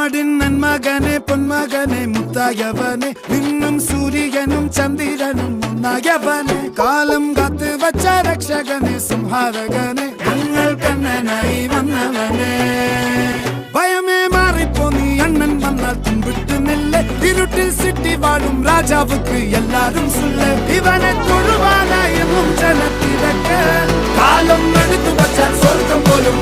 നാടിൻ നന്മകനെ പൊന്മകനെ മുത്തായവനെ നിന്നും സൂര്യനും ചന്ദ്രനും ഒന്നായവനെ കാലം കാത്ത് വച്ച രക്ഷകനെ സംഹാരകനെ ഞങ്ങൾ കണ്ണനായി വന്നവനെ ഭയമേ മാറിപ്പോ നീ അണ്ണൻ വന്നാൽ തുമ്പിട്ട് നില്ല ഇരുട്ടിൽ സിറ്റി വാഴും രാജാവുക്ക് എല്ലാരും സുല്ല ഇവനെ തൊഴുവാനായെന്നും ജനത്തിരക്ക് കാലം എടുത്തു വച്ചാൽ സ്വർഗം പോലും